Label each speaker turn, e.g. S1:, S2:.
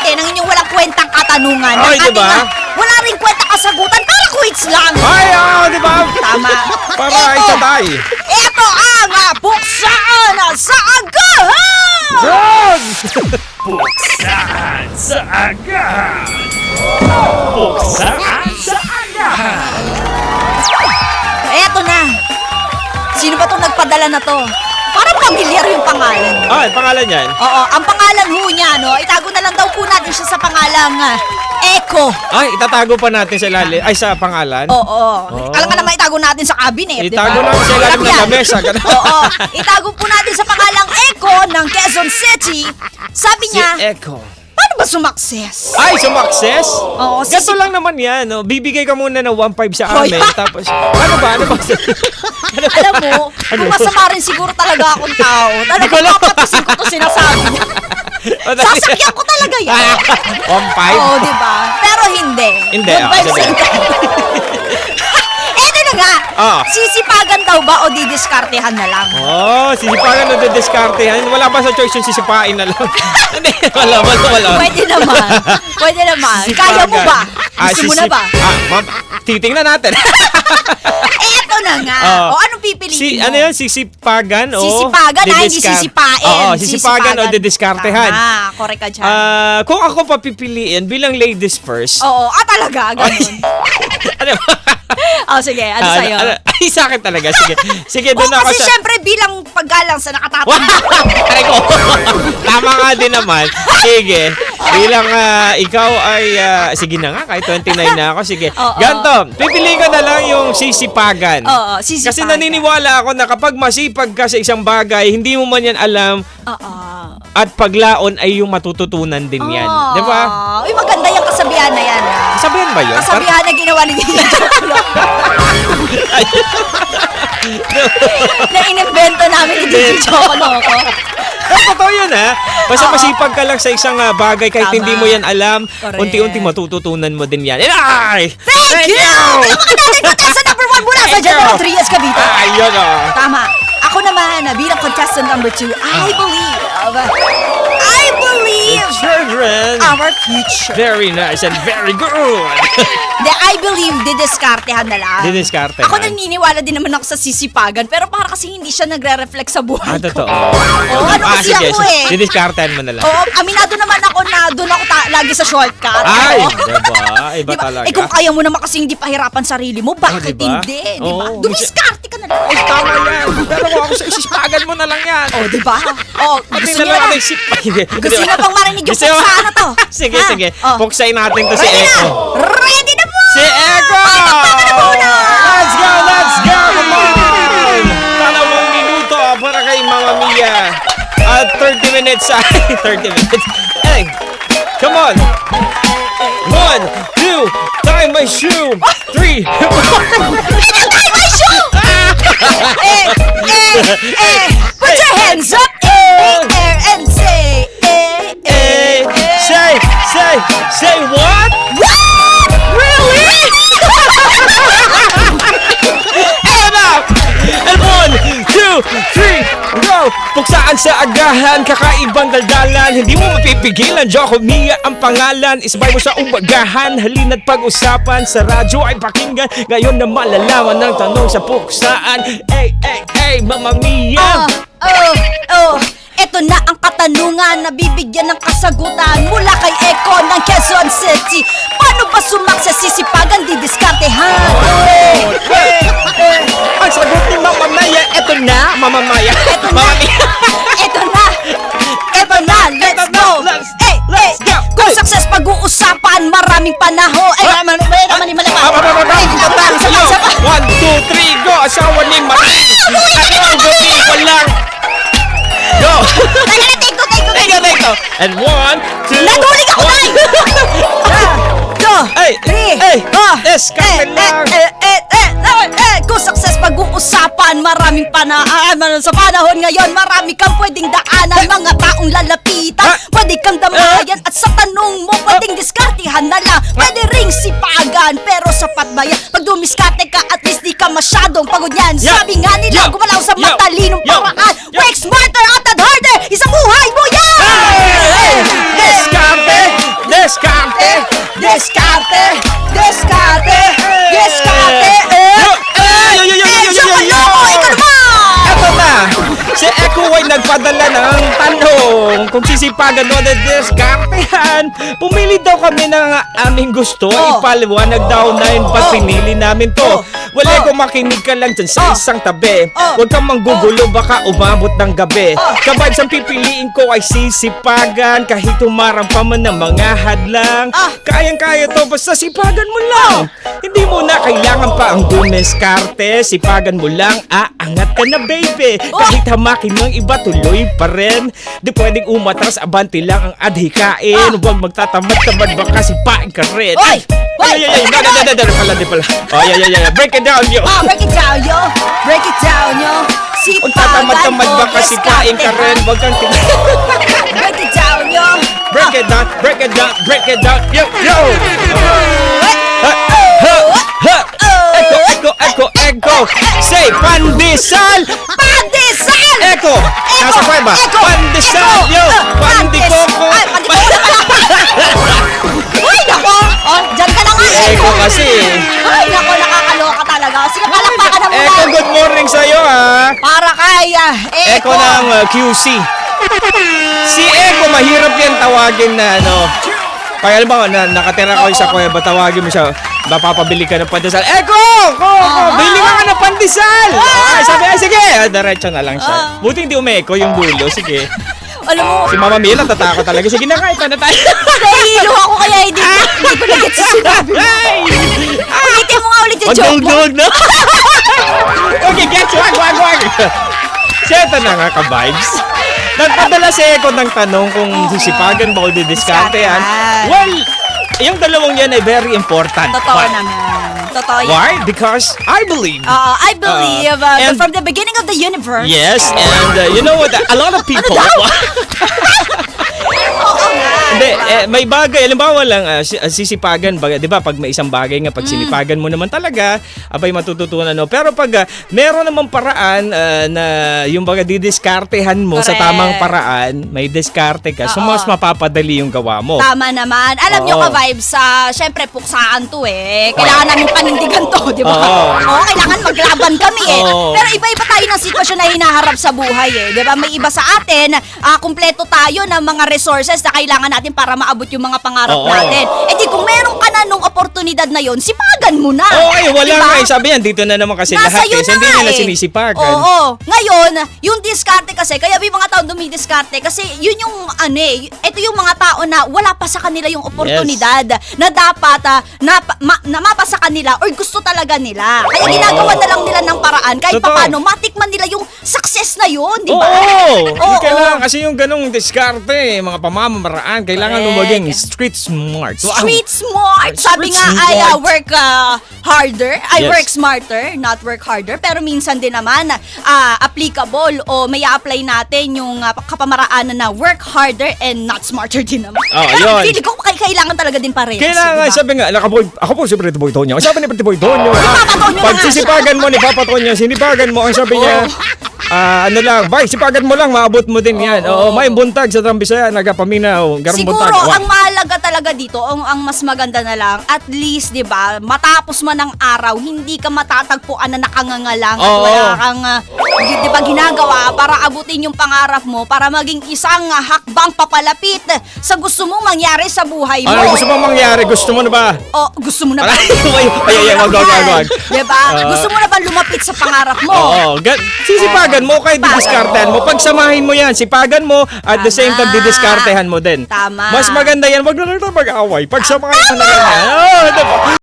S1: natin ang inyong walang kwentang katanungan.
S2: Ay,
S1: Ng
S2: diba?
S1: ating, wala rin kwentang kasagutan, para quiz lang.
S2: Ay, di ba?
S1: Tama.
S2: Para itatay.
S1: Ito ang Buksaan sa Agahan!
S2: Good!
S3: Buksan sa agahan! Buksan sa agahan!
S1: Eto na. Sino ba itong nagpadala na to? Parang pamilyar yung pangalan.
S2: Ay, pangalan yan?
S1: Oo, ang pangalan ho niya, no? Itago na lang daw po natin siya sa pangalang Echo.
S2: Ay, itatago pa natin sa ilalim. Ay, sa pangalan?
S1: Oo. Alam ka naman, itago natin sa cabinet, di ba?
S2: Itago natin sa ilalim ng
S1: Yan.
S2: lamesa. ganun.
S1: Oo. Itago po natin sa pangalang Echo ng Quezon City. Sabi
S2: Si
S1: niya,
S2: Echo.
S1: paano ba sumakses?
S2: Ay, sumakses?
S1: Oo,
S2: Ganito lang naman yan. No? Bibigay ka muna ng 1.5 sa
S1: Hoy.
S2: amin. Tapos, ano ba?
S1: Alam mo, kung masama rin siguro talaga akong tao, talagang papatusin ko to sinasabi niya. Sasakyan ko talaga yan.
S2: 1.5?
S1: Oo, di ba? Pero hindi.
S2: Hindi,
S1: Good vibes
S2: sabi.
S1: lang. Eto na nga.
S2: Ah.
S1: Sisipagan daw ba o didiskartehan na lang?
S2: Oh, sisipagan na didiskartehan. Wala ba sa choice yung sisipain na lang? Hindi, wala.
S1: Pwede naman. Pwede naman. Kaya mo ba? Gusto mo na ba?
S2: Ma'am, titingnan natin.
S1: Eto na nga.
S2: Ah.
S1: O anong pipiliin mo?
S2: Ano yun? Sisipagan o
S1: Sisipagan, hindi sisipain.
S2: Oo, sisipagan o didiskartehan.
S1: Tama, correct ka dyan.
S2: Kung ako papipiliin bilang ladies first.
S1: Oo, talaga, ganun.
S2: Ano ba?
S1: Oh, sige, ano sa'yo?
S2: Ay, sa akin talaga. Sige, sige doon ako
S1: kasi
S2: sa...
S1: syempre bilang paggalang sa nakatapon.
S2: Aray ko. Tama nga din naman. Sige. Bilang ikaw ay... sige na nga, kahit 29 na ako. Sige.
S1: Oo.
S2: Ganto, pipiliin ko na lang yung sisipagan.
S1: Oo, sisipagan.
S2: Kasi naniniwala ako na kapag masipag ka sa isang bagay, hindi mo man yan alam
S1: Oo.
S2: at paglaon ay yung matututunan din yan. Di ba?
S1: Uy, maganda yung kasabihan na yan.
S2: Sabihin ba yun?
S1: Kasabihan na ginawa ni na inimbento namin ni DJ Chocoloko.
S2: Totoo yun Basta
S1: Oo.
S2: masipag ka lang sa isang bagay kahit
S1: Tama.
S2: hindi mo yan alam,
S1: Correct.
S2: unti-unti matututunan mo din yan. Ay!
S1: Thank you! Pinamakatatay contestant number 1 mula sa
S2: Thank
S1: General
S2: you.
S1: Trias, Cavite.
S2: Ayun
S1: Tama. Ako naman, bilang contestant number 2, I believe
S2: Children!
S1: our future.
S2: Very nice and very good!
S1: I believe didiskartehan na lang.
S2: Didiskartehan.
S1: Ako naniniwala din naman ako sa sisipagan, pero para kasi hindi siya nagre-reflect sa buhay ko.
S2: Totoo.
S1: Oo, ano kasi
S2: sige,
S1: ako
S2: didiskartehan mo na lang.
S1: Oo, aminado naman ako na doon ako lagi sa shortcut.
S2: Ay!
S1: Oo.
S2: Diba? Iba
S1: Diba?
S2: talaga.
S1: Kung kaya mo naman kasing hindi pahirapan sarili mo, bakit
S2: diba?
S1: hindi? Diba?
S2: Oo.
S1: Dumiskarte ka na lang.
S2: Ay, tama yan. Pero kung ako sa isispagan mo na lang yan.
S1: Oh, diba? Oh,
S2: Pati
S1: gusto
S2: na
S1: niyo
S2: lang
S1: na.
S2: ako isip.
S1: Gusto niyo bang marinig yung
S2: Gusto mo?
S1: puksa na to?
S2: Sige,
S1: Ha?
S2: sige.
S1: Oh.
S2: Puksain natin to si
S1: Ready na!
S2: Echo.
S1: Ready na po!
S2: Si Echo! Let's go! Let's go! Come on! 2 minuto para kay Mama Mia. At 30 minutes. 30 minutes. Hey! Come on! 1, 2, tie my shoe. 3,
S1: Tie my shoe! Put your hands up in the air and say,
S2: Say what?
S1: What?
S2: Really? Ayan na! And 1, 2, 3, go! Puksaan sa agahan, kakaibang daldalan. Hindi mo mapipigilan, Joko Mia ang pangalan. Isbay mo sa umagahan, halina't pag-usapan. Sa radyo ay pakinggan, ngayon na malalaman ng tanong sa puksaan. Mama Mia!
S1: Ito na ang katanungan na bibigyan ng kasagutan mula kay Echo ng Quezon City. Paano ba sumakses sisipagan didiskartehan?
S2: Ang sagot ni Mama Mia, eto na, Mama Mia.
S1: Ito na.
S2: Mama Mia.
S1: Ito na. Let's go.
S2: Let's go.
S1: Kung success pag-uusapan, maraming panahon. Naman ni Malaman. Sabay.
S2: 1, 2, 3, go! Asawa ni Mama. Ang gabi, walang... Go!
S1: Take ko.
S2: And 1, 2...
S1: Naduling ako, Day! 1, 2, 3,
S2: Diskarte lang!
S1: Kung success pag-uusapan, maraming panahon. Sa panahon ngayon, marami kang pwedeng daanan. Mga taong lalapitan, pwede kang damayan. At sa tanong mo, pwedeng diskartehan na lang. Pwede ring sipagan, pero sapat ba yan? Pag dumiskarte ka, at least di ka masyadong pagod yan. Sabi nga nila, gumalaw sa matalinong paraan. Work smarter at harder, isang buhay mo yan!
S2: Diskarte!
S1: Diskarte, diskarte, diskarte. Ikaw naman!
S2: Eto na! Si Echo ay nagpadala ng tanong kung sisipagan mo na diskartehan. Pumili daw kami ng aming gusto.
S1: Oh.
S2: Ipaliwanag daw na yun ba't
S1: Oh.
S2: pinili namin to.
S1: Oh.
S2: Wala
S1: Oh.
S2: kung makinig ka lang dyan sa
S1: Oh.
S2: isang tabi.
S1: Oh.
S2: Huwag kang manggugulo, baka umabot ng gabi.
S1: Oh.
S2: Kabay ang pipiliin ko ay sisipagan. Kahit umarang pa man ng mga hadlang.
S1: Ah.
S2: Kayang-kaya to, basta sipagan mo lang. Hindi mo na kailangan pa ang dumiskarte. Sipagan mo lang, aangat ka na baby.
S1: Oh.
S2: Kahit hamakin ng iba, tuloy pa rin. Di pwedeng umatras, abanti lang ang adhikain. Huwag magtatamad-tamad, baka sipain ka rin.
S1: Hoy! Hoy!
S2: Ay, di pala. Oh, yeah. Break it down, yo.
S1: Break it down, yo. Break it down, yo.
S2: Kung
S1: Sipagan
S2: tatamad-tamad,
S1: mo,
S2: baka sipain ka rin. Huwag kang
S1: Break it down, yo.
S2: Break it down, break it down, break it down, yo. Echo. Say, pandesal.
S1: Pandesal!
S2: Echo. Nasa pa ba? Pandesal, yo. Pandikoko.
S1: Ay, Uy, nako! Oh, dyan ka na nga,
S2: Echo kasi.
S1: Ay, nako, nakakaloka talaga. Sige, palakpakan na muna.
S2: Echo, good morning sa'yo, ha.
S1: Para kaya,
S2: Echo ng QC. Si Echo, mahirap yan tawagin na ano. Kaya alam mo, nakatira ko sa kuweba, tawagin mo siya, mapapabili ka ng pandesal. Echo! Bili ka ng pandesal! Ay, sabi, ay, sige! Diretso na lang siya. Buti hindi umeko yung dulo, sige.
S1: Alam mo,
S2: Si Mama Mia natatakot talaga. Sige na nga, ito na tayo.
S1: nahihilo ako kaya hindi ko na-get sa sinabi mo.
S2: Ay!
S1: Ulitin mo nga ulit yung
S2: Wag
S1: joke mo.
S2: no. Okay, get wag. So, ito na nga ka-vibes. Nagpadala si Echo ng tanong kung sisipagan ba o didiskartehan.
S1: Diskarte.
S2: Well, yung dalawang yan ay very important.
S1: Totoo
S2: Why?
S1: naman. Totoo yan.
S2: Why? Because I believe.
S1: I believe that
S2: and-
S1: from the beginning of the universe.
S2: Yes, and you know what? A lot of people.
S1: Oo nga.
S2: Hindi, may bagay, halimbawa lang, sisipagan, di ba, pag may isang bagay nga, pag sinipagan mo naman talaga, abay matututunan, no? Pero pag meron namang paraan na yung baga didiskartehan mo sa
S1: Correct.
S2: tamang paraan, may diskarte ka, so
S1: Oo.
S2: mas mapapadali yung gawa mo.
S1: Tama naman. Alam nyo
S2: Oo.
S1: ka-vibes, syempre puksaan to eh. Kailangan namin panindigan to, di ba?
S2: Oo.
S1: Oo, kailangan maglaban kami eh.
S2: Oo.
S1: Pero iba-iba tayo ng sitwasyon na hinaharap sa buhay eh. Di ba? May iba sa atin, kumpleto tayo ng mga resources na kailangan natin para maabot yung mga pangarap
S2: Oo.
S1: natin. Eh di kung meron ka na nung oportunidad na yon, sipagan mo na.
S2: Okay, wala
S1: Diba?
S2: nga. Sabi yan, dito na naman kasi
S1: Nasa
S2: lahat
S1: yun
S2: eh. So, hindi
S1: na nga
S2: nila
S1: eh.
S2: sinisipagan.
S1: Oo. Ngayon, yung diskarte kasi, kaya may mga tao dumidiskarte kasi yun yung ito yung mga tao na wala pa sa kanila yung oportunidad na dapat na mapa sa kanila or gusto talaga nila. Kaya ginagawa na lang nila ng paraan kahit
S2: Totoo.
S1: paano matikman nila yung success na yun, di ba?
S2: Oo!
S1: Oo.
S2: Kailangan kasi yung ganong diskarte, mga pamamaraan, kailangan
S1: Correct.
S2: mo maging street smart. Wow.
S1: Street smart. Sabi
S2: Street
S1: nga ay
S2: smart.
S1: work harder. I
S2: Yes.
S1: work smarter, not work harder. Pero minsan din naman applicable o may apply natin yung kapamaraanan na work harder and not smarter din naman. Pero
S2: Yun.
S1: feeling ko kailangan talaga din parehas.
S2: Kailangan,
S1: diba?
S2: sabi nga, ako po si Pretty Boy Tonyo. Sabi ni Pretty Boy Tonyo,
S1: Papa Tonyo na
S2: pag
S1: nga
S2: sisipagan mo ni Papa Tonyo, sinipagan mo, ang sabi niya, ano lang, bay, sipagan mo lang, maabot mo din yan. Oo, may buntag sa Trambisaya, nagapaminaw, garong
S1: Siguro,
S2: buntag. Wow.
S1: ang mahalaga talaga dito, ang mas maganda na lang, at least, di ba, matapos man ang araw, hindi ka matatagpuan na nakangangalang at
S2: Oo.
S1: wala kang, di ba, ginagawa para abutin yung pangarap mo, para maging isang hakbang papalapit sa gusto mong mangyari sa buhay mo.
S2: Ano gusto mo mangyari? Gusto mo na ba?
S1: O, gusto mo na ba?
S2: Ay, wag.
S1: Di ba? Gusto mo na ba lumapit sa pangarap mo?
S2: Oo, sisipagan mo, kahit didiskartehan mo. Pagsamahin mo yan, sipagan mo, at the same time,
S1: Tama.
S2: didiskartehan mo din.
S1: Tama.
S2: Mas maganda yan, wag na lang tayo mag-away. Pagsamahan mo na ganyan. Oo, diba?